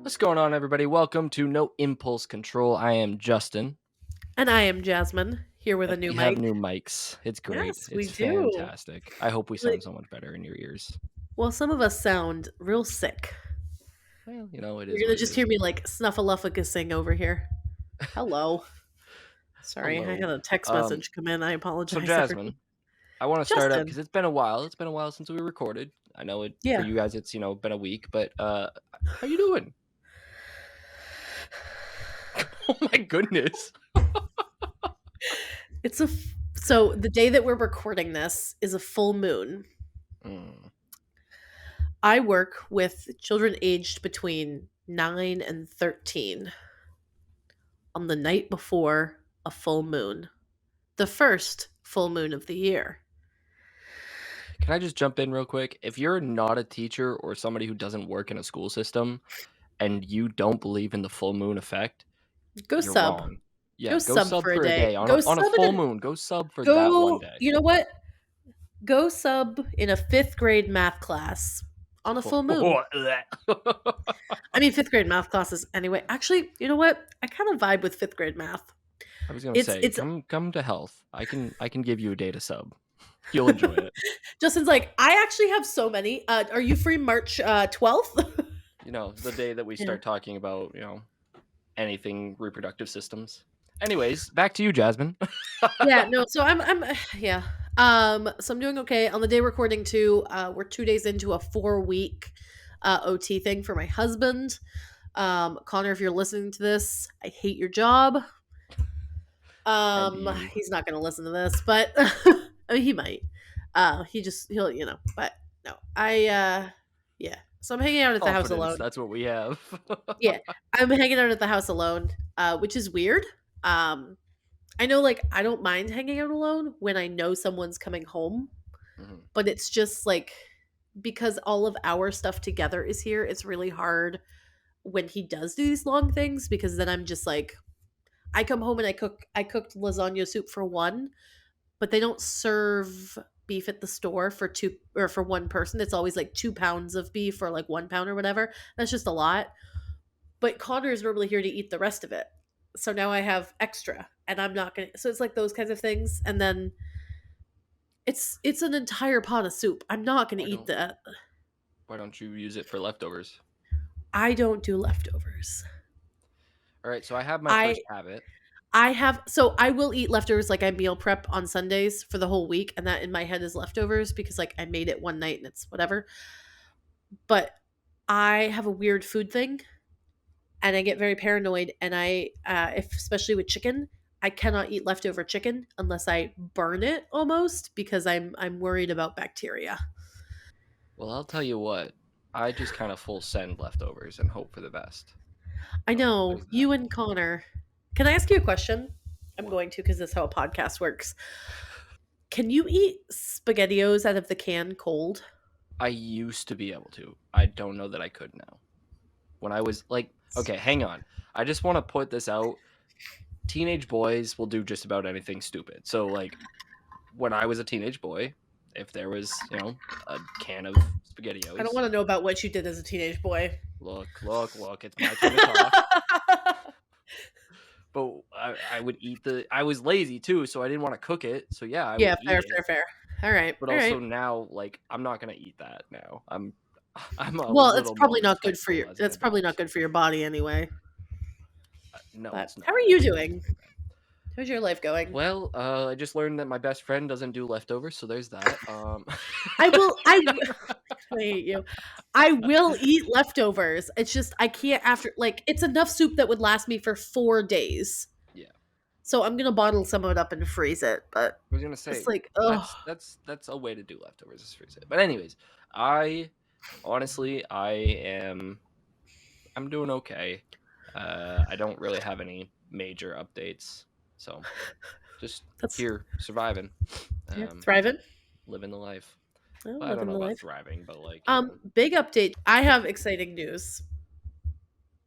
What's going on, everybody? Welcome to No Impulse Control. I am Justin. And I am Jasmine, here with a And new we have mic. new mics. It's great. Yes, we It's do. fantastic. I hope we Like, sound so much better in your ears. well, some of us sound real sick. Well, it is You're what gonna it just is. hear me like snuffleupagussing over here. Hello. Sorry, I had Hello. a text Um, message come in. I so apologize, everyone. Jasmine, I want to start up Justin. because it's been a while. It's been a while since we recorded. I know it for Yeah. you guys. It's been a week, but how you doing? Oh my goodness. So the day that we're recording this is a full moon. Mm. I work with children aged between 9 and 13 on the night before a full moon. The first full moon of the year. Can I just jump in real quick? If you're not a teacher or somebody who doesn't work in a school system and you don't believe in the full moon effect, Go you're sub. wrong. Go Yeah, go sub sub for a for a day. day on a Go on a sub full in a moon. Go sub for that one go day. you know what? Go sub in a 5th grade math class on a full moon. I mean 5th grade math classes anyway. Actually, you know what? I kind of vibe with 5th grade math. I was gonna It's say, it's come to health. I can give you a day to sub. You'll enjoy it. Justin's like, "I actually have so many. Are you free March 12th?" The day that we Yeah. start talking about, anything reproductive systems. Anyways, back to you, Jasmine. Yeah, no, so I'm yeah. So I'm doing okay. On the day recording too, we're 2 days into a 4-week OT thing for my husband. Connor, if you're listening to this, I hate your job. And you. He's not gonna listen to this, but I mean he might. He'll, but no. Yeah. So I'm hanging out at the house Confidence, alone. that's what we have. Yeah. I'm hanging out at the house alone, which is weird. Um I know, like, I don't mind hanging out alone when I know someone's coming home, Mhm. but it's just like because all of our stuff together is here, it's really hard when he does do these long things because then I'm just like I come home and I cooked lasagna soup for one, but they don't serve beef at the store for two or for one person. It's always like 2 pounds of beef or like 1 pound or whatever. That's just a lot. But Connor is normally here to eat the rest of it. So now I have extra and I'm not gonna so it's like those kinds of things. And then it's an entire pot of soup. I'm not gonna Why eat don't that. why don't you use it for leftovers? I don't do leftovers. All right, so I have my I first habit. I have so I will eat leftovers like I meal prep on Sundays for the whole week, and that in my head is leftovers because like I made it one night and it's whatever. But I have a weird food thing, and I get very paranoid. And if especially with chicken, I cannot eat leftover chicken unless I burn it almost because I'm worried about bacteria. Well, I'll tell you what. I just kind of full send leftovers and hope for the best. I So know there's that. you and Connor. Can I ask you a question? I'm What? going to because that's how a podcast works. Can you eat SpaghettiOs out of the can cold? I used to be able to. I don't know that I could now. When I was like, okay, hang on. I just want to put this out. Teenage boys will do just about anything stupid. So, like, when I was a teenage boy, if there was, a can of I don't SpaghettiOs, want to know about what you did as a teenage boy. look, it's my turn to talk. But I would eat I was lazy too, so I didn't want to cook it. So yeah, I would Yeah, eat fair, it. fair, fair. All right, But all also right. now, like, I'm not gonna eat that now. I'm a Well, it's little more probably not good for respectful your. as an That's probably not adult. good for your body anyway. No, But it's how are not. you It's doing? pretty bad. How's your life going? Well, I just learned that my best friend doesn't do leftovers, so there's that. I will. I hate you. I will eat leftovers. It's just I can't after like it's enough soup that would last me for 4 days. Yeah, So I'm gonna bottle some of it up and freeze it. But I was gonna it's say like, oh, that's a way to do leftovers. Is freeze it. But anyways, I honestly I'm doing okay. I don't really have any major updates, so just that's here surviving, yeah, um, thriving. living the life. Oh, Well, I don't living know the about life. thriving, but like. Big update. I have exciting news.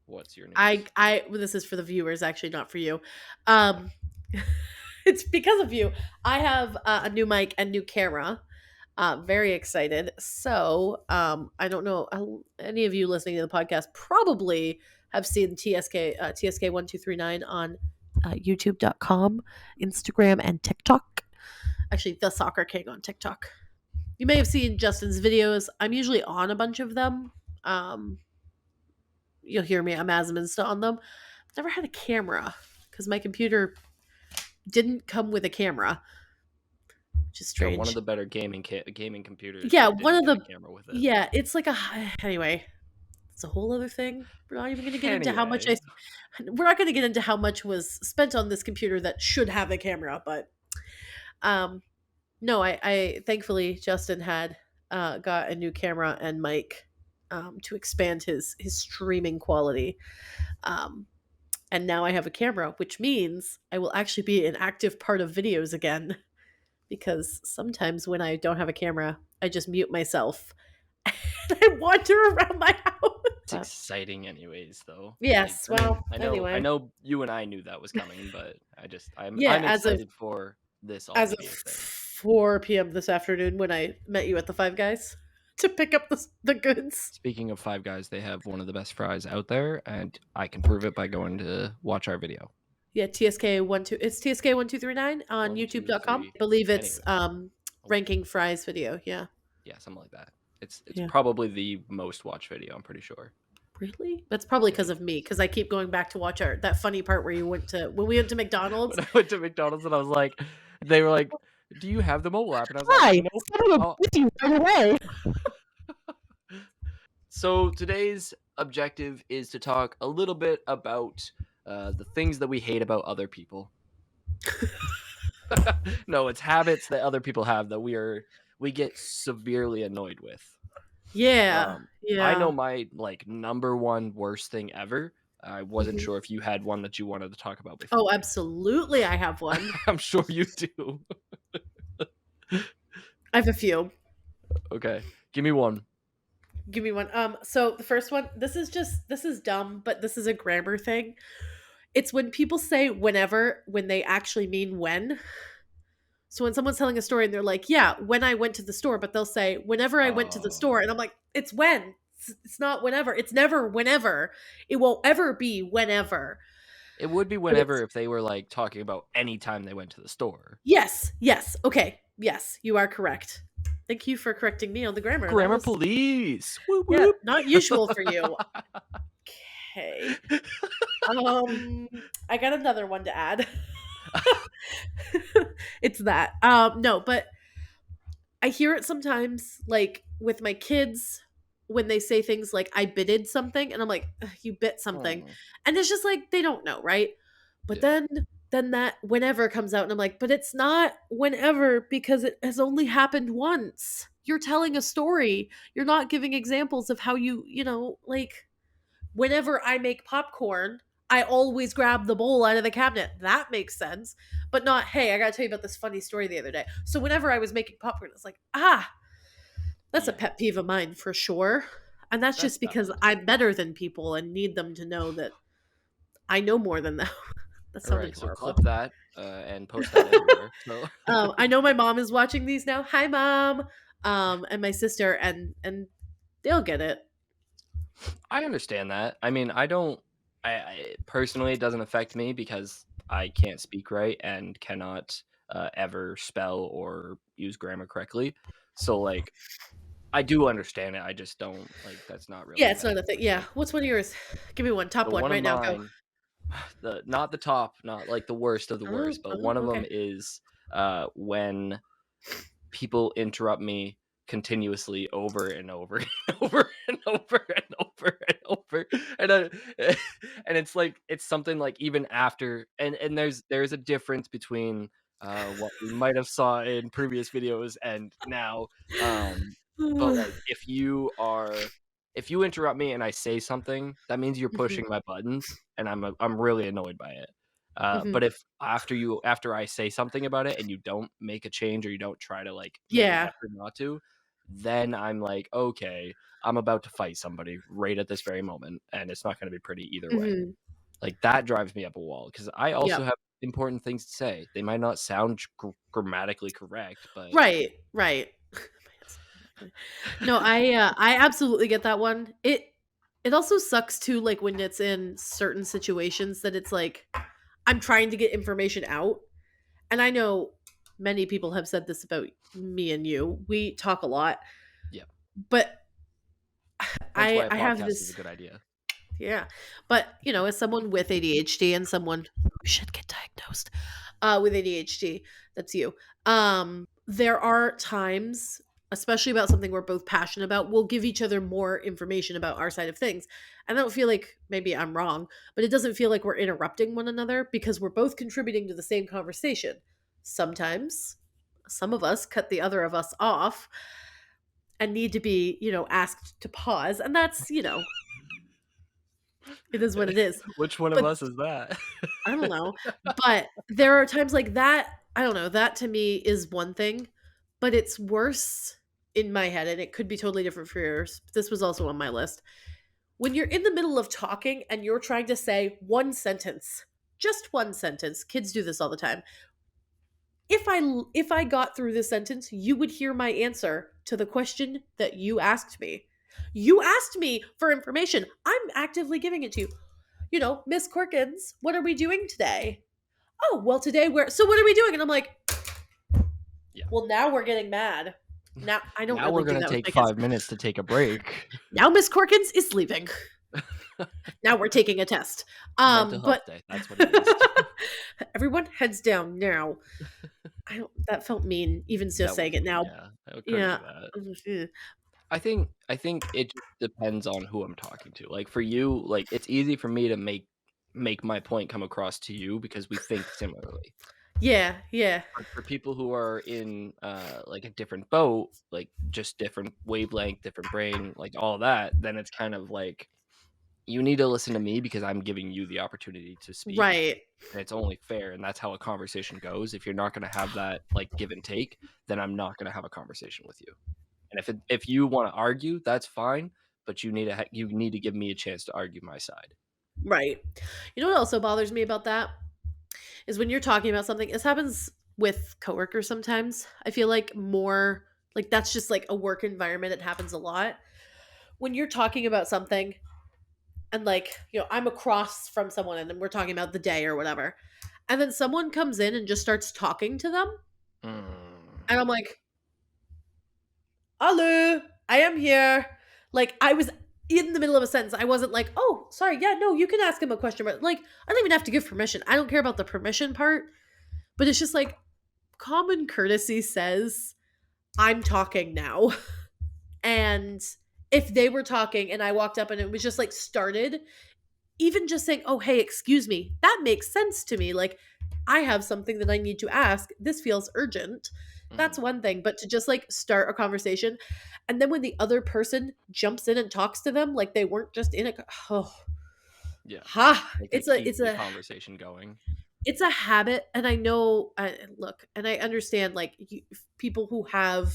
What's your news? Well, this is for the viewers, actually, not for you. Um, it's because of you. I have a new mic and new camera. Very excited. So, I don't know any of you listening to the podcast probably have seen TSK 1239 on YouTube.com, Instagram, and TikTok. Actually, the Soccer King on TikTok. You may have seen Justin's videos. I'm usually on a bunch of them. Um, you'll hear me. I'm Asminsta on them. I've never had a camera because my computer didn't come with a camera, which is Got one of strange. the better gaming computers Yeah, that one didn't of get a the camera with it. yeah, it's like a anyway. It's a whole other thing. We're not even going to get into how much Anyway, we're not going to get into how much was spent on this computer that should have a camera, but um no, I thankfully Justin had got a new camera and mic to expand his streaming quality. Um and now I have a camera, which means I will actually be an active part of videos again because sometimes when I don't have a camera, I just mute myself and I wander around my house. it's exciting anyways, though. Like, Yes, I mean, well, I anyway. know you and I knew that was coming, but Yeah, I'm excited for this all as to of be a thing. 4 p.m. this afternoon when I met you at the Five Guys to pick up the goods. Speaking of Five Guys, they have one of the best fries out there, and I can prove it by going to watch our video. Yeah, it's TSK 1239 on 1, 2, 3. youtube.com. I believe it's Anyway, ranking fries video. Yeah. yeah, something like that. It's Yeah. probably the most watched video. I'm pretty sure. Really? That's probably I because think of me, because I keep going back to watch our that funny part where you went to when we went to when McDonald's. I went to McDonald's and I was like, they were like, "Do you have the mobile app?" And I was like, Hi, "Nope." son of a Oh. with you right away. So today's objective is to talk a little bit about the things that we hate about other people. No, it's habits that other people have that we get severely annoyed with. Yeah. Um, I know Yeah. my like number one worst thing ever. I wasn't Mhm. sure if you had one that you wanted to talk about Oh, before. absolutely I have one. I'm sure you do. I have a few. Okay, give me one. Give me one. So the first one, this is dumb, but this is a grammar thing. It's when people say whenever when they actually mean when. So when someone's telling a story and they're like, "Yeah, when I went to the store," but they'll say, "Whenever I went to the store," and I'm like, "It's when. It's not whenever. It's never whenever. It won't ever be whenever." It would be But it's whenever if they were like talking about any time they went to the store. yes, yes, okay, yes, you are correct. Thank you for correcting me on the grammar. That Grammar was police. Whoop yeah, whoop. not usual for you. Okay. Um, I got another one to add. It's that. No, but I hear it sometimes, like with my kids, when they say things like "I bitted something," and I'm like, "Ugh, "You bit something," Oh, and it's just like they don't know, right? But yeah. then that whenever comes out, and I'm like, "But it's not whenever because it has only happened once. You're telling a story. You're not giving examples of how like." Whenever I make popcorn, I always grab the bowl out of the cabinet. That makes sense. But not, hey, I gotta tell you about this funny story the other day. So whenever I was making popcorn, it's like, that's a Yeah. pet peeve of mine for sure. And that's That's just because valid. I'm better than people and need them to know that I know more than them. That All sounded right, so horrible. clip that and post that everywhere. So I know my mom is watching these now. Hi, mom. And my sister, and they'll get it. I understand that. I mean, I don't. I personally, it doesn't affect me because I can't speak right and cannot ever spell or use grammar correctly. So, like, I do understand it. I just don't like. That's not really Yeah, a it's pet not a thing. peeve of Yeah. mine. What's one of yours? Give me one. Top So one one of right now. Go. mine, the not the top, not like the worst of the Oh, worst, but oh, one of them okay. is when people interrupt me continuously over and over and over and over and over and over and and it's like it's something like even after and there's a difference between what we might have saw in previous videos and now but like if you interrupt me and I say something that means you're Mhm, pushing my buttons and I'm really annoyed by it. mhm. But if after I say something about it and you don't make a change or you don't try to like make an Yeah. effort not to, then I'm like, okay, I'm about to fight somebody right at this very moment, and it's not going to be pretty either way. Mhm. Like that drives me up a wall because I also Yep. have important things to say. They might not sound grammatically correct, but Right, right. No, I absolutely get that one. It also sucks too, like, when it's in certain situations that it's like, I'm trying to get information out, and I know many people have said this about me and you. We talk a lot, Yeah. but Hence why a I have podcast is a this good idea. yeah. But, as someone with ADHD and someone who should get diagnosed with ADHD, that's you. There are times, especially about something we're both passionate about, we'll give each other more information about our side of things. And I don't feel like maybe I'm wrong, but it doesn't feel like we're interrupting one another because we're both contributing to the same conversation. Sometimes some of us cut the other of us off and need to be, asked to pause. And that's, it is what it is. Which one of But us is that? I don't know. But there are times like that, I don't know, that to me is one thing, but it's worse in my head, and it could be totally different for yours. This was also on my list. When you're in the middle of talking and you're trying to say one sentence, just one sentence, kids do this all the time. If I got through this sentence, you would hear my answer to the question that you asked me. You asked me for information. I'm actively giving it to you. Miss Corkins, what are we doing today? Oh, well, today so what are we doing? And I'm like, Yeah. well, now we're getting mad. Now, I don't Now really we're do gonna that with take my kids. 5 minutes to take a break. Now Miss Corkins is leaving. Now we're taking a test. Mental But health day, that's what it is. everyone heads down now. I don't, that felt mean, even just That was saying it mean, now. yeah. I couldn't Yeah. do that. Ugh. I think it just depends on who I'm talking to. Like, for you, like, it's easy for me to make my point come across to you because we think similarly. Yeah, yeah. But for people who are in, like, a different boat, like, just different wavelength, different brain, like, all that, then it's kind of like, you need to listen to me because I'm giving you the opportunity to speak, Right. and it's only fair, and that's how a conversation goes. If you're not gonna have that, like, give and take, then I'm not gonna have a conversation with you. And if you wanna argue, that's fine, but you need to give me a chance to argue my side. Right. You know what also bothers me about that is when you're talking about something, this happens with coworkers sometimes. I feel like more like that's just like a work environment. It happens a lot. When you're talking about something and like, I'm across from someone and we're talking about the day or whatever. And then someone comes in and just starts talking to them. Mm, And I'm like, hello, I am here. Like I was in the middle of a sentence. I wasn't like, oh, sorry, yeah, no, you can ask him a question. But like, I don't even have to give permission. I don't care about the permission part. But it's just like common courtesy says, I'm talking now. And if they were talking and I walked up and it was just like started, even just saying, "Oh, hey, excuse me," that makes sense to me. Like, I have something that I need to ask. This feels urgent. That's mhm. one thing. But to just like start a conversation, and then when the other person jumps in and talks to them, like they weren't just in a, oh, Yeah, like, they it's a, keep it's the a, conversation going. it's a habit. And I know, look, and I understand like people who have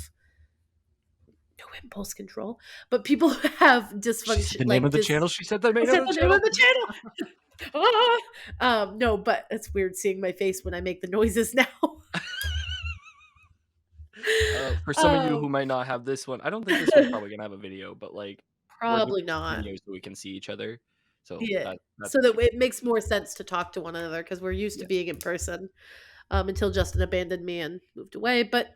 no impulse control, but people who have She said dysfunction, the name like of the this. channel, she said the I name of said the the name of channel. the channel. No, but it's weird seeing my face when I make the noises now. For some of you Oh, who might not have this one, I don't think this one's probably gonna have a video, but, like, we're doing probably this not. video so we can see each other, so Yeah. that's So what that you it makes more sense to talk to one another because we're used to yeah. being in person until Justin abandoned me and moved away. But,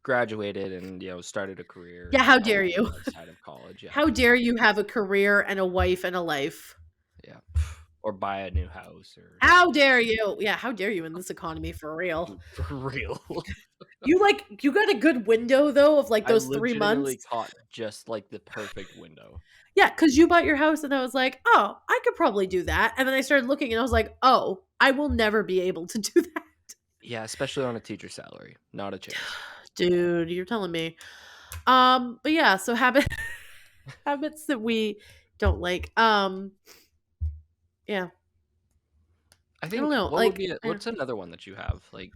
Graduated and, started a career yeah, and how all dare that you? outside of college, yeah, How dare you have a career and a wife and a life? yeah. Or buy a new house or How dare you? Yeah, how dare you in this economy for real? for real. You got a good window though of like I those 3 months. legitimately caught just, like, the perfect window. Yeah, because you bought your house, and I was like, "Oh, I could probably do that." And then I started looking, and I was like, "Oh, I will never be able to do that." Yeah, especially on a teacher salary, not a chance. Dude, you're telling me. But yeah, so habits that we don't like. Yeah, I I don't think know. what would Like, be what's another one that you have? Like,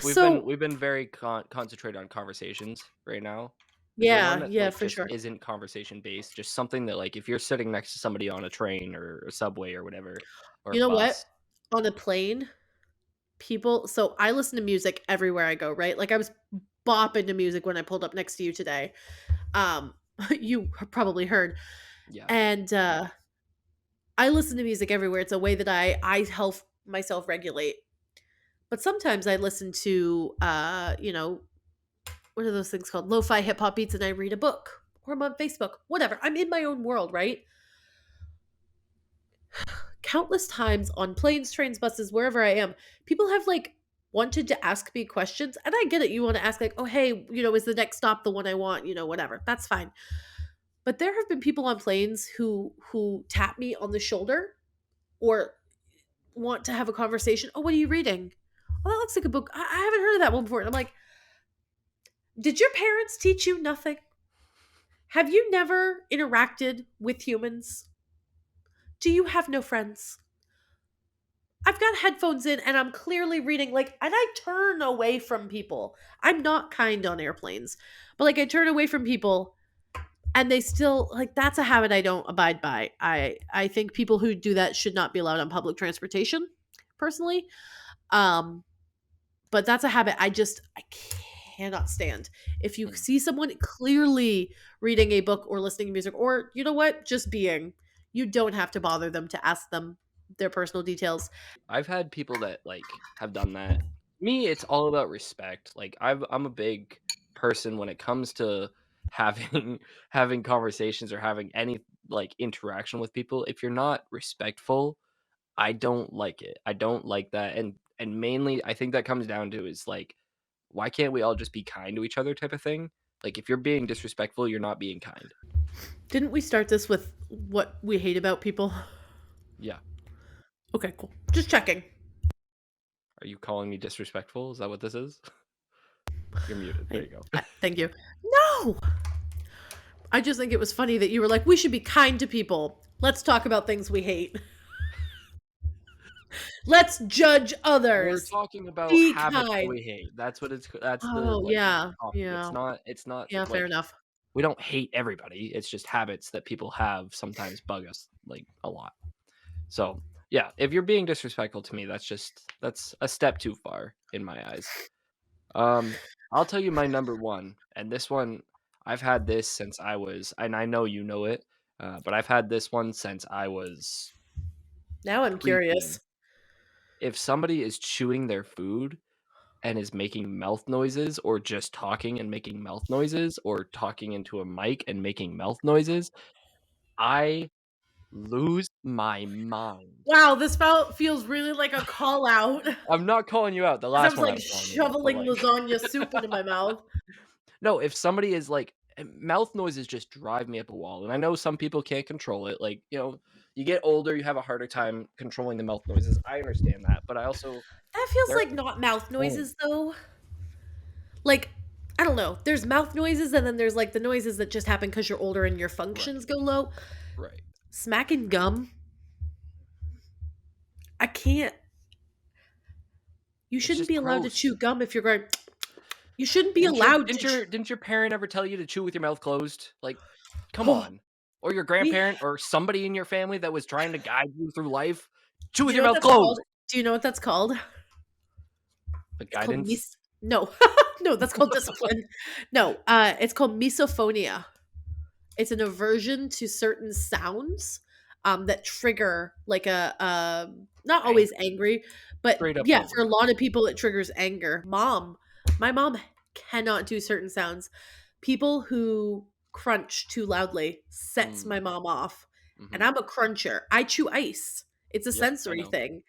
we've been so we've been very concentrated on conversations right now. Is there one yeah, that, yeah, like, for just sure. isn't conversation based? Just something that, like, if you're sitting next to somebody on a train or a subway or whatever, or a You know what? bus. On a plane, people. So I listen to music everywhere I go. Right? Like I was bopping to music when I pulled up next to you today. Um, you probably heard. Yeah. And I listen to music everywhere. It's a way that I help myself regulate. But sometimes I listen to what are those things called? Lo-fi hip hop beats, and I read a book or I'm on Facebook. Whatever. I'm in my own world, right? Countless times on planes, trains, buses, wherever I am, people have like wanted to ask me questions, and I get it. You want to ask like, "Oh, hey, is the next stop the one I want?" Whatever. That's fine. But there have been people on planes who tap me on the shoulder or want to have a conversation. "Oh, what are you reading?" "Oh, that looks like a book. I haven't heard of that one before." And I'm like, "Did your parents teach you nothing? Have you never interacted with humans? Do you have no friends?" I've got headphones in and I'm clearly reading, like, and I turn away from people. I'm not kind on airplanes, but like I turn away from people and they still, like, that's a habit I don't abide by. I think people who do that should not be allowed on public transportation, personally. Um, but that's a habit I cannot stand. If you Mm. see someone clearly reading a book or listening to music, or you know what, just being, you don't have to bother them to ask them their personal details. I've had people that, like, have done that. Me, it's all about respect. Like, I'm a big person when it comes to having having conversations or having any, like, interaction with people. If you're not respectful, I don't like it. I don't like that, and mainly, I think that comes down to is, like, why can't we all just be kind to each other type of thing? Like, if you're being disrespectful, you're not being kind. Didn't we start this with what we hate about people? Yeah. Okay, cool. Just checking. Are you calling me disrespectful? Is that what this is? You're muted. There I, you go. thank you. No! I just think it was funny that you were like, we should be kind to people. Let's talk about things we hate. Let's judge We're others. talking about Be habits that kind. we hate. That's the, Oh, like, yeah. topic. Yeah. It's not Yeah, fair like enough. we don't hate everybody. It's just habits that people have sometimes bug us, like, a lot. So, yeah, if you're being disrespectful to me, that's a step too far in my eyes. I'll tell you my number 1, and this one, I've had this since I was, and I know you know it, but I've had this one since I was Now I'm preteen. curious. If somebody is chewing their food and is making mouth noises or just talking and making mouth noises or talking into a mic and making mouth noises, I lose my mind. Wow, this feels really like a call out. I'm not calling you out. The As I last was one like I'm calling you out, but, shoveling like, lasagna soup into my mouth. no, if somebody is like, mouth noises just drive me up a wall, and I know some people can't control it. Like, you get older, you have a harder time controlling the mouth noises. I understand that, but I also That feels there like not mouth oh, noises though. Like, I don't know. There's mouth noises and then there's like the noises that just happen because you're older and your functions right, go low. right. Smacking gum. I can't. You It's shouldn't just be allowed to gross. chew gum if you're going. You shouldn't be Didn't your allowed didn't to. your didn't your parent ever tell you to chew with your mouth closed? Like, come Oh, on. Or your we. grandparent or somebody in your family that was trying to guide you through life? Chew Do with you your know what mouth that's called? closed. Do you know what that's called? The It's called guidance? mis. No, no, that's called discipline. No, it's called misophonia. It's an aversion to certain sounds that trigger like not always Anger. angry, but Straight up yeah, for a anger. lot of people it triggers anger. My mom cannot do certain sounds. People who crunch too loudly sets Mm, my mom off. And mhm. I'm a cruncher. I chew ice. It's a Yep, I sensory know. thing.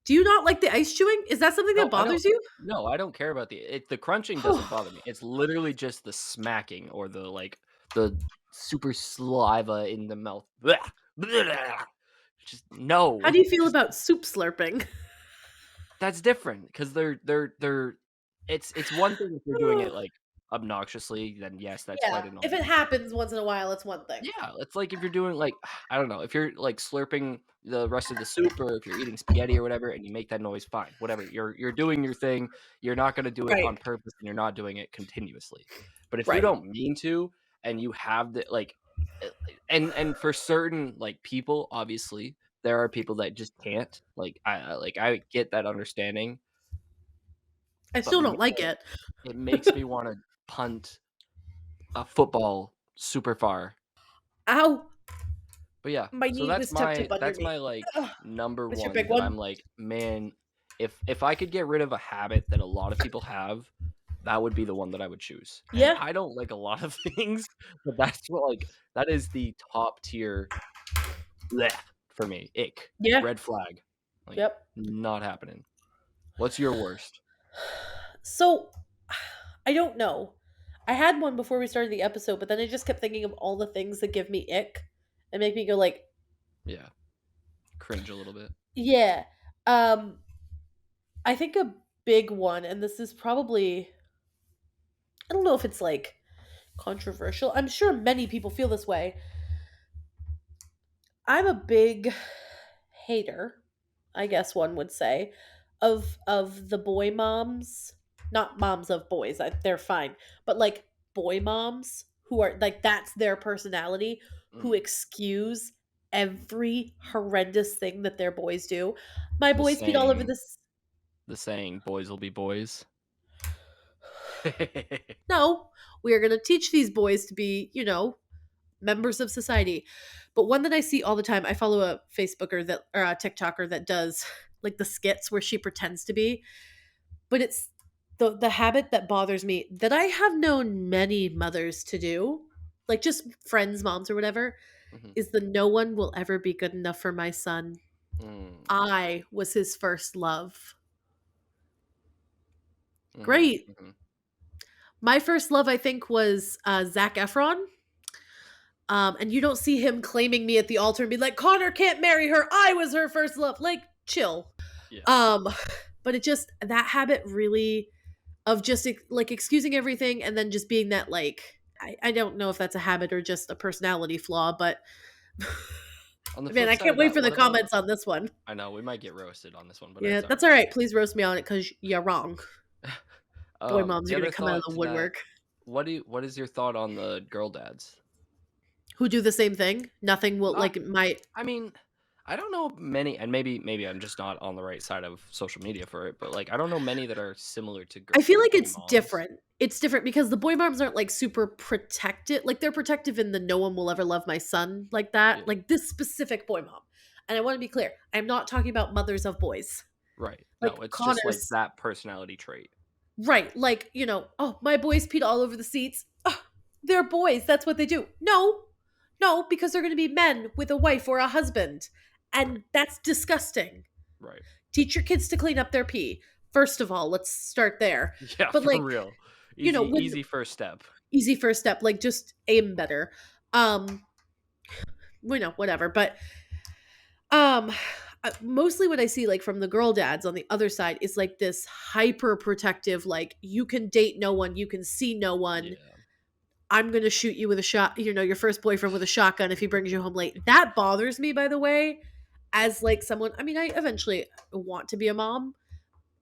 Do you not like the ice chewing? Is that something that No, I don't bothers you? no, I don't care about the crunching doesn't bother me. It's literally just the smacking or the, like, the super saliva in the mouth. Blech, bleh. Just How no. do you feel Just about soup slurping? that's different because they're it's one thing if you're doing it, like, obnoxiously, then yes, that's quite Yeah, if it annoying. happens once in a while, it's one thing. Yeah, it's like if you're doing, like, I don't know, if you're, like, slurping the rest of the soup or if you're eating spaghetti or whatever and you make that noise, fine, whatever. You're doing your thing. You're not gonna do it Right, on purpose and you're not doing it continuously. But if you right. don't mean to and you have the, like, eh, and for certain, like, people, obviously, there are people that just can't. Like, I get that understanding. I but still don't like man, it. it makes me want to punt a football super far. Ow! But yeah, My so knee was tucked up under that's me. my like Ugh. number What's your one big that one? I'm like, man, if I could get rid of a habit that a lot of people have, that would be the one that I would choose. And Yeah, I don't like a lot of things, but that's what like that is the top tier bleh for me. Ick. yeah, Red flag. Like yep. not happening. What's your worst? So, I don't know. I had one before we started the episode, but then I just kept thinking of all the things that give me ick and make me go like, Yeah, cringe a little bit. yeah. Um, I think a big one, and this is probably, I don't know if it's like controversial. I'm sure many people feel this way. I'm a big hater, I guess one would say, of the boy moms, not moms of boys. They're fine, but like boy moms who are like that's their personality, who Mm. excuse every horrendous thing that their boys do. My The boys peed all over saying, this. the saying, boys will be boys. No, we are going to teach these boys to be, members of society. But one that I see all the time, I follow a Facebooker that or a TikToker that does like the skits where she pretends to be, but it's the habit that bothers me that I have known many mothers to do, like just friends, moms or whatever, Mhm. is the no one will ever be good enough for my son. Mm. I was his first love. Mhm, Great. mhm. My first love, I think, was Zac Efron. And you don't see him claiming me at the altar and be like, Connor can't marry her. I was her first love. Like, chill. Yeah. Um, but it just that habit really of just like excusing everything and then just being that like I don't know if that's a habit or just a personality flaw, but On the man, flip I side can't of wait that, for the what about comments on this one. I know we might get roasted on this one, but Yeah, it's all that's all right. right. Please roast me on it because you're wrong. Boy moms The are gonna other come out of thought the to that, woodwork. what is your thought on the girl dads? Who do the same thing? Nothing will Not like my I mean, I don't know many and maybe I'm just not on the right side of social media for it, but, like, I don't know many that are similar to I feel like boy it's moms. different. It's different because the boy moms aren't like super protected. Like they're protective in the no one will ever love my son like that. Yeah, Like this specific boy mom. And I want to be clear, I'm not talking about mothers of boys. right. Like No, it's just, like, Connor's that personality trait. right. Like, oh, my boys peed all over the seats. Ugh, they're boys. That's what they do. No, no, because they're going to be men with a wife or a husband. Right, And that's disgusting. right. Teach your kids to clean up their pee. First of all, let's start there. Yeah, But for like, real. Easy when easy first step. easy first step, like just aim better. Um, whatever. But um mostly what I see like from the girl dads on the other side is like this hyper protective, like you can date no one, you can see no one. Yeah. I'm gonna shoot you with a shot, your first boyfriend with a shotgun if he brings you home late. That bothers me, by the way, as like someone. I mean, I eventually want to be a mom,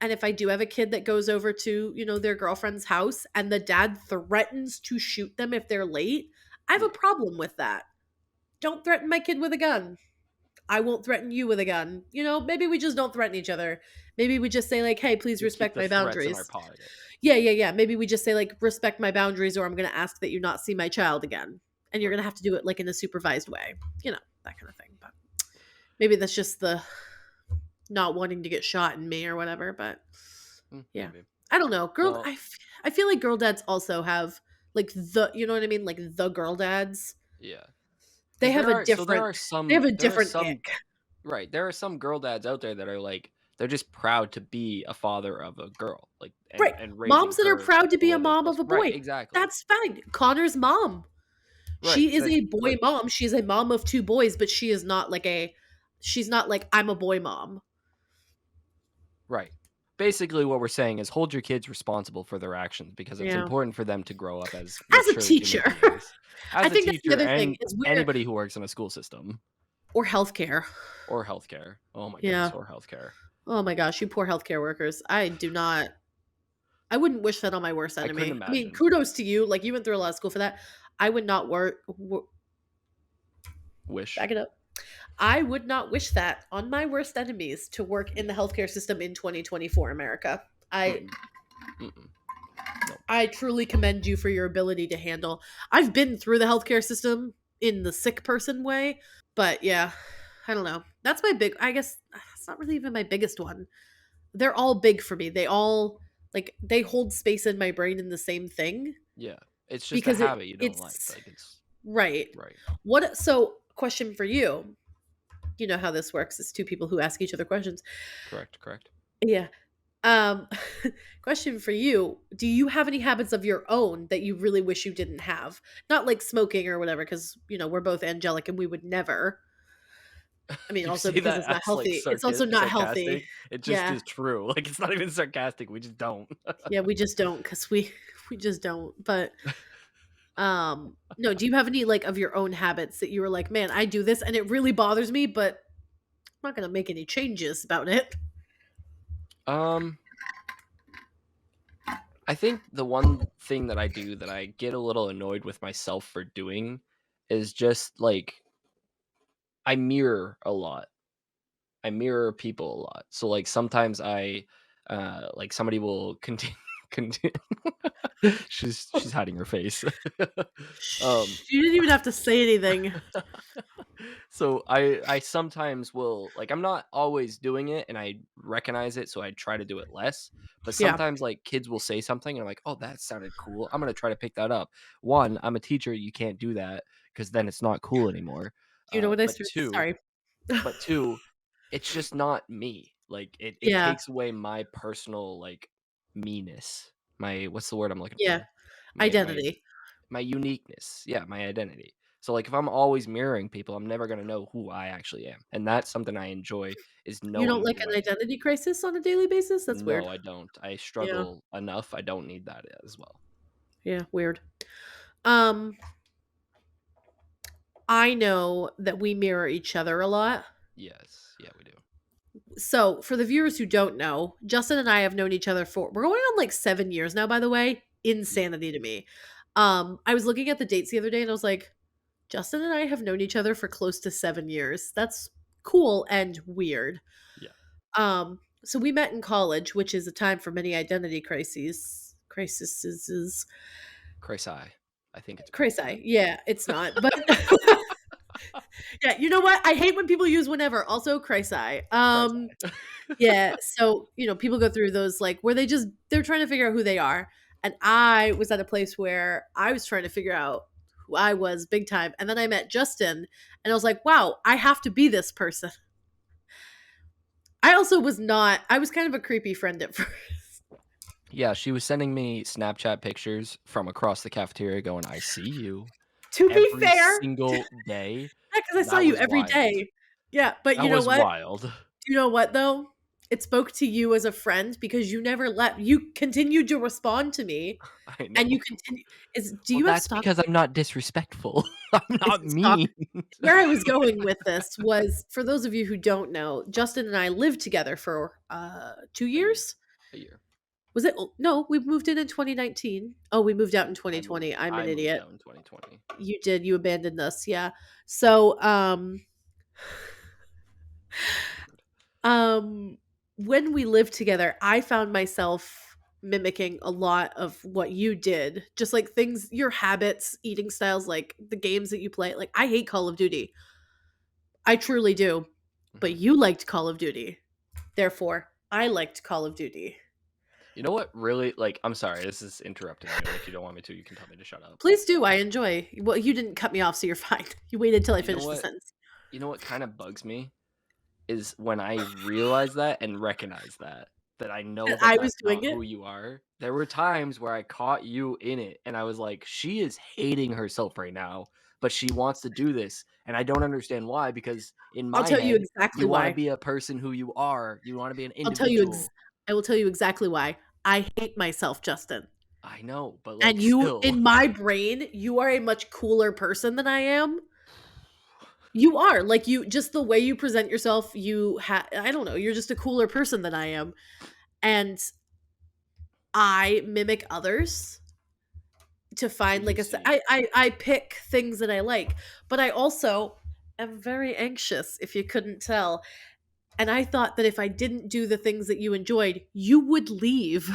and if I do have a kid that goes over to their girlfriend's house and the dad threatens to shoot them if they're late, I have a Yeah. problem with that. Don't threaten my kid with a gun. I won't threaten you with a gun. Maybe we just don't threaten each other. Maybe we just say like, "Hey, please We keep respect the my threats in our boundaries." pocket. Yeah, yeah, yeah. Maybe we just say like, "Respect my boundaries," or I'm going to ask that you not see my child again, and you're going Right. to have to do it like in a supervised way. That kind of thing. But maybe that's just the not wanting to get shot in me or whatever. But yeah, Maybe. I don't know. Well, I feel like girl dads also have like you know what I mean, like the girl dads. yeah. They Because have a there different. are They have a there are different some ick. right, there are some girl dads out there that are like they're just proud to be a father of a girl, like Right. and raising Moms that are her proud to the be a way they're mom of supposed a to. Right, boy. exactly. That's fine. Connor's mom. Right. She is That a boy like mom. She's a mom of two boys, but she's not like I'm a boy mom. right. Basically what we're saying is hold your kids responsible for their actions because it's Yeah. important for them to grow up as As a mature human teacher. beings. I As a think that's the teacher other thing and is we're anybody who works in a school system or healthcare. or healthcare. Oh my goodness, Yeah. or healthcare. Oh my gosh, you poor healthcare workers. I wouldn't wish that on my worst I couldn't enemy. I mean, imagine. kudos to you. Like you went through a lot of school for that. I would not Wish. back it up. I would not wish that on my worst enemies to work in the Yeah. healthcare system in 2024 America. I Mm-mm. Mm-mm. Nope. I truly commend you for your ability to handle. I've been through the healthcare system in the sick person way, but yeah, I don't know. That's my big, I guess it's not really even my biggest one. They're all big for me. They all like they hold space in my brain in the same thing Yeah. It's just a because habit you don't like. it's Like it's right. right. What so question for you. You know how this works. It's two people who ask each other questions. Correct. Correct. Yeah. Um, question for you. Do you have any habits of your own that you really wish you didn't have? Not like smoking or whatever, because, we're both angelic and we would never. I mean, You also say because that it's not as like healthy. It's also not healthy. sarcastic. It just Yeah. is true. Like it's not even sarcastic. We just don't. Yeah, we just don't because we just don't. But no, do you have any like of your own habits that you were like, man, I do this and it really bothers me, but I'm not gonna make any changes about it. um, I think the one thing that I do that I get a little annoyed with myself for doing is just like I mirror a lot. I mirror people a lot. So like sometimes like somebody will continue continue she's hiding her face. um Shh, you didn't even have to say anything. so I sometimes will like I'm not always doing it and I recognize it so I try to do it less, but Yeah. sometimes like kids will say something and I'm like, "Oh, that sounded cool. I'm going to try to pick that up." One, I'm a teacher, you can't do that because then it's not cool anymore. You know what I But started two, sorry. but two, it's just not me. Like it Yeah, takes away my personal like meanness. My what's the word I'm looking yeah, for? My identity. my uniqueness. Yeah, my identity. So like if I'm always mirroring people, I'm never gonna know who I actually am. And that's something I enjoy is You don't knowing like who an I am. identity crisis on a daily basis? That's No, weird. I don't. I Yeah, struggle enough. I don't need that as well. yeah, weird. Um, I know that we mirror each other a lot. Yes. Yeah, we do. So, for the viewers who don't know, Justin and I have known each other for we're going on like 7 years now, by the way. Yeah. Insanity to me. I was looking at the dates the other day and I was like, Justin and I have known each other for close to 7 years. That's cool and weird. Yeah. So we met in college, which is a time for many identity crises. Crises. Chris I think it's called that. Crisis. Yeah, it's not. But yeah, you know what? I hate when people use whenever. Also, crisis. Chris Yeah. So people go through those like where they're trying to figure out who they are, and I was at a place where I was trying to figure out who I was big time, and then I met Justin, and I was like, wow, I have to be this person. I also was not. I was kind of a creepy friend at first. Yeah, she was sending me Snapchat pictures from across the cafeteria going, "I see you." To be Every fair, single day. yeah, because I saw That you was every wild. day. Yeah, but That you know was what? wild. You know what though? It spoke to you as a friend because you continued to respond to me I and you know. continue is do Well, you have that's stock because I'm not disrespectful. I'm is not it stock mean. where I was going with this was for those of you who don't know, Justin and I lived together for 2 A year. years. A year. Was it no, we moved in 2019. Oh, we moved out in 2020. I'm I an moved idiot. out in 2020. You did. You abandoned us. Yeah. So, Rude. Um, when we lived together, I found myself mimicking a lot of what you did. Just like things, your habits, eating styles, like the games that you play. Like, I hate Call of Duty. I truly do. But Mhm. you liked Call of Duty. Therefore, I liked Call of Duty. You know what really like, I'm sorry, this is interrupting you, and if you don't want me to, you can tell me to shut up. Please do. I enjoy. Well, you didn't cut me off, so you're fine. You waited till I You know finished the what sentence. you know what kinda bugs me? Is when I realize that and recognize that I know And that I was that's doing not it. who you are. There were times where I caught you in it, and I was like, "She is hating herself right now, but she wants to do this," and I don't understand why, because in I'll my tell you head, exactly you wanna why. be a person who you are, you wanna be an I'll tell you. individual. I will tell you exactly why. I hate myself, Justin. I know, but, And like, you still. in my brain, you are a much cooler person than I am. You are, like, you just the way you present yourself, I don't know, you're just a cooler person than I am, and I mimic others to find, You like, see. I pick things that I like, but I also am very anxious, if you couldn't tell, and I thought that if I didn't do the things that you enjoyed, you would leave.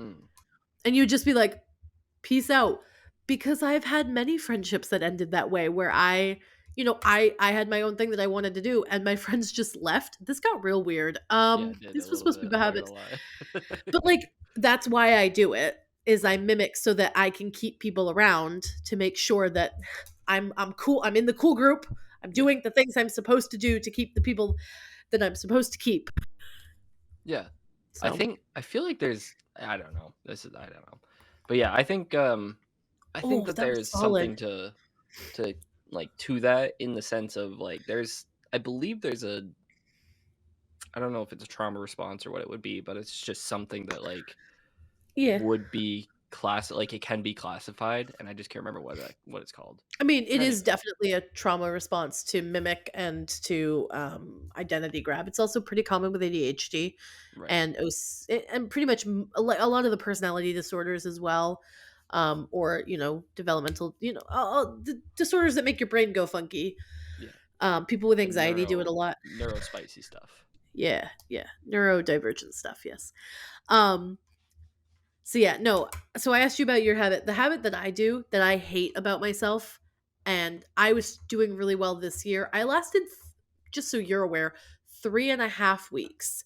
Mm. And you'd just be like, peace out. Because I've had many friendships that ended that way where I had my own thing that I wanted to do and my friends just left. This got real weird. Yeah, it did a This was little supposed to be bit. about I'm not gonna habits. lie. But like that's why I do it is I Right. mimic so that I can keep people around to make sure that I'm cool. I'm in the cool group. I'm Yeah. doing the things I'm supposed to do to keep the people that I'm supposed to keep. Yeah. So, I feel like there's I don't know. This is I don't know. But yeah, I think oh, that that was there's solid. something to like to that in the sense of like there's I believe there's a I don't know if it's a trauma response or what it would be, but it's just something that like Yeah. would be like it can be classified and I just can't remember what it's called. I mean, But it is anyways, definitely a trauma response to mimic and to identity grab. It's also pretty common with ADHD right. and and pretty much a lot of the personality disorders as well, or developmental, disorders that make your brain go funky. Yeah. People with The anxiety do it a lot. neurospicy stuff. Yeah, yeah, neurodivergent stuff. Yes. Um, So yeah, no. So I asked you about your habit. The habit that I do that I hate about myself, and I was doing really well this year. I lasted, just so you're aware, 3.5 weeks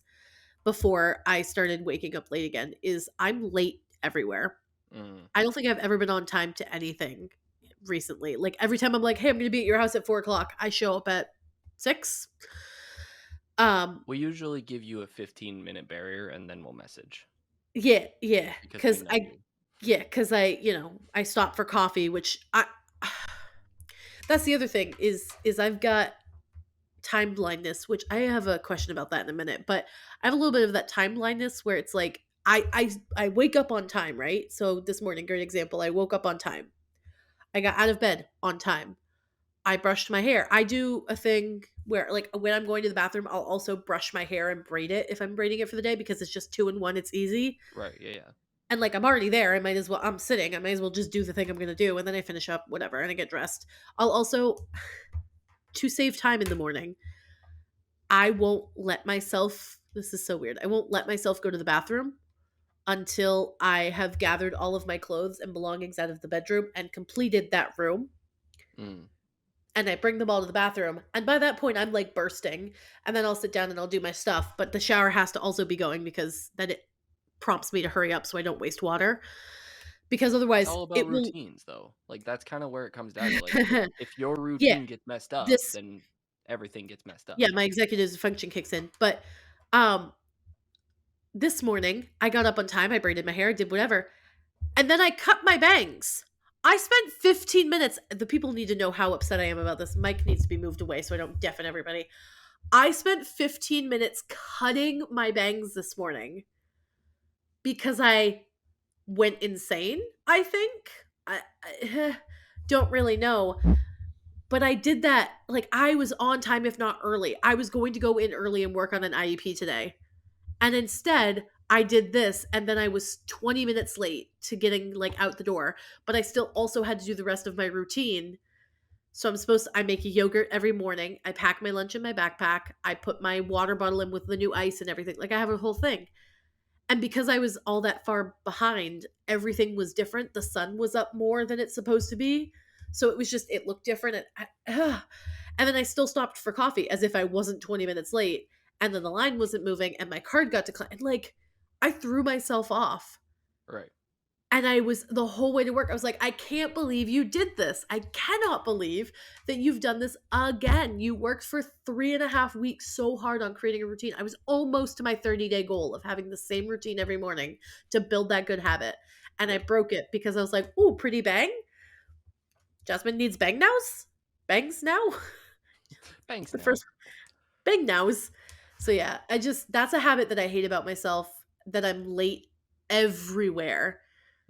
before I started waking up late again. Is I'm late everywhere. Mm. I don't think I've ever been on time to anything recently. Like every time I'm like, hey, I'm going to be at your house at 4 o'clock, I show up at 6. Um, We usually give you a 15-minute barrier and then we'll message yeah, yeah, because we because know I, you. yeah, because I stopped for coffee, which I. That's the other thing is I've got time blindness, which I have a question about that in a minute, but I have a little bit of that time blindness where it's like I wake up on time, right? So this morning, great example, I woke up on time. I got out of bed on time. I brushed my hair. I do a thing where like when I'm going to the bathroom, I'll also brush my hair and braid it if I'm braiding it for the day because it's just 2 in 1, it's easy. Right. Yeah, yeah. And like I'm already there, I'm sitting, I might as well just do the thing I'm gonna do and then I finish up, whatever, and I get dressed. I'll also, to save time in the morning, I won't let myself, this is so weird. I won't let myself go to the bathroom until I have gathered all of my clothes and belongings out of the bedroom and completed that room. Mm. And I bring them all to the bathroom. And by that point, I'm like bursting. And then I'll sit down and I'll do my stuff. But the shower has to also be going because then it prompts me to hurry up so I don't waste water. Because It's otherwise, all about it will. routines, though. Like, that's kinda where it comes down to, like, if your Yeah. routine gets messed up, This, then everything gets messed up. yeah, my executive function kicks in. But um, this morning, I got up on time. I braided my hair, did whatever. And then I cut my bangs. I spent 15 minutes. The people need to know how upset I am about this. Mic needs to be moved away so I don't deafen everybody. I spent 15 minutes cutting my bangs this morning because I went insane, I think. I don't really know. But I did that. Like, I was on time, if not early. I was going to go in early and work on an IEP today. And instead, I did this and then I was 20 minutes late to getting like out the door, but I still also had to do the rest of my routine. So I make a yogurt every morning. I pack my lunch in my backpack. I put my water bottle in with the new ice and everything. Like I have a whole thing. And because I was all that far behind, everything was different. The sun was up more than it's supposed to be. So it was just, it looked different. And then I still stopped for coffee as if I wasn't 20 minutes late. And then the line wasn't moving and my card got declined. Like, I threw myself off. Right. And I was the whole way to work. I was like, I can't believe you did this. I cannot believe that you've done this again. You worked for 3.5 weeks so hard on creating a routine. I was almost to my 30-day goal of having the same routine every morning to build that good habit. And I Yeah. broke it because I was like, ooh, pretty bang. Jasmine needs bang nows? Bangs now? Banks The now. first bang nows. So yeah, that's a habit that I hate about myself, that I'm late everywhere.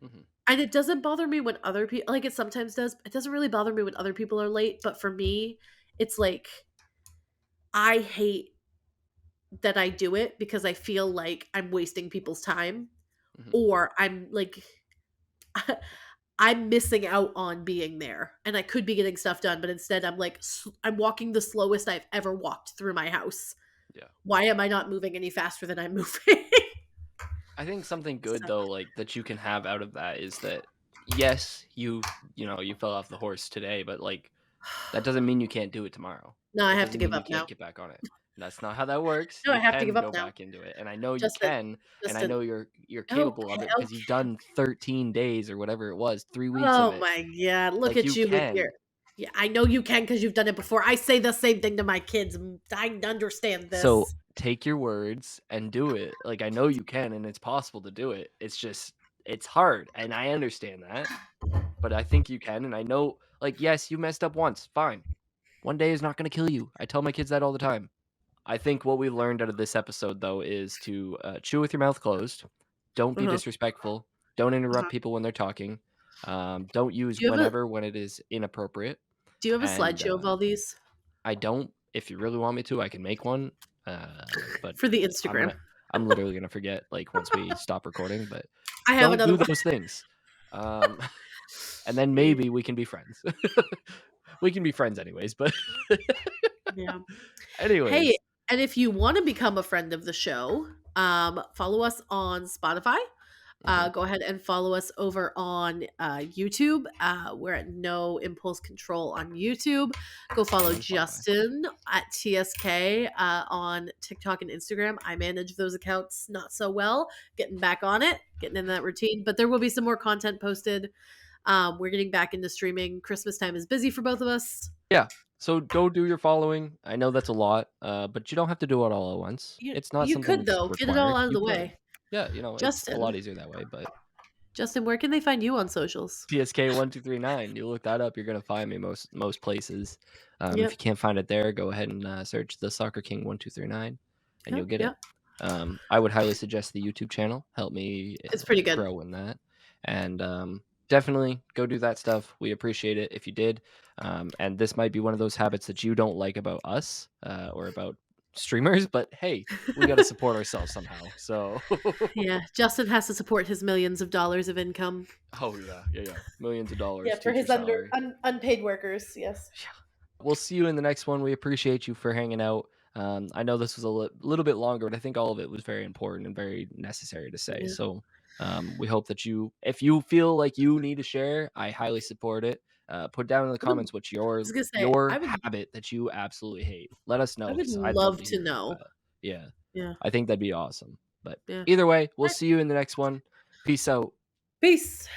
Mhm. And it doesn't bother me when other people, like it sometimes does. It doesn't really bother me when other people are late, but for me, it's like I hate that I do it because I feel like I'm wasting people's time Mhm. or I'm like I'm missing out on being there and I could be getting stuff done, but instead I'm like I'm walking the slowest I've ever walked through my house. Yeah. Why am I not moving any faster than I'm moving? I think something good So though, like that you can have out of that is that yes, you fell off the horse today, but like that doesn't mean you can't do it tomorrow. no, I That have to doesn't give mean you up can't now. get back on it. That's not how that works. No, I You have to can give up go now. back into it, and I know you Justin, can, and I Justin. know you're capable of Okay, it because you've okay. done 13 days or whatever it was, 3 weeks of Oh it. my god, look Like at you you with your can. yeah, I know you can because 'cause you've done it before. I say the same thing to my kids. I understand So this. take your words and do it. Like I know you can and it's possible to do it. It's just it's hard and I understand that, but I think you can and I know like yes, you messed up once. Fine. One day is not going to kill you. I tell my kids that all the time. I think what we learned out of this episode, though, is to chew with your mouth closed. Don't be Uh-huh, disrespectful. Don't interrupt uh-huh. people when they're talking. Don't use Do you have a whenever when it is inappropriate. do you have a And slideshow of all these I don't. If you really want me to, I can make one. But for the I'm Instagram? gonna. I'm literally gonna forget like once we stop recording. But I have don't another do one. those things. Um, and then Yeah, maybe we can be friends. We can be friends anyways. But yeah. Hey, anyways. and if you wanna become a friend of the show, follow us on Spotify. Mhm. Go ahead and follow us over on YouTube. We're at No Impulse Control on YouTube. Go follow And Spotify. Justin at TSK on TikTok and Instagram. I manage those accounts not so well, getting back on it, getting in that routine. But there will be some more content posted. We're getting back into streaming. Christmas time is busy for both of us. Yeah. So go do your following. I know that's a lot, but you don't have to do it all at once. It's not You something could that's though get it all required. out of You the could. way. Yeah, it's a Justin, lot easier that way, but Justin, where can they find you on socials? TSK1239. You look that up, you're gonna find me most places. If you Yep, can't find it there, go ahead and search the Soccer King 1239, and you'll yep, get it. yep. I would highly suggest the YouTube channel. Help me It's pretty good. grow in that, and definitely go do that stuff. We appreciate it if you did. And this might be one of those habits that you don't like about us or about streamers, but hey, we got to support ourselves somehow. So. Yeah, Justin has to support his millions of dollars of income. Oh yeah, yeah, yeah. Millions of Yeah, dollars for teacher his salary. unpaid workers. Yes. Yeah. We'll see you in the next one. We appreciate you for hanging out. I know this was a little bit longer, but I think all of it was very important and very necessary to say. Yeah. So we hope that if you feel like you need to share, I highly support it. Put down in the I would. comments what's I was gonna say. your habit that you absolutely hate. Let us I know would because I'd love love to to hear about know. that. Yeah, Yeah. I think that'd be awesome. But Yeah. either way, we'll Alright, see you in the next one. Peace out. peace.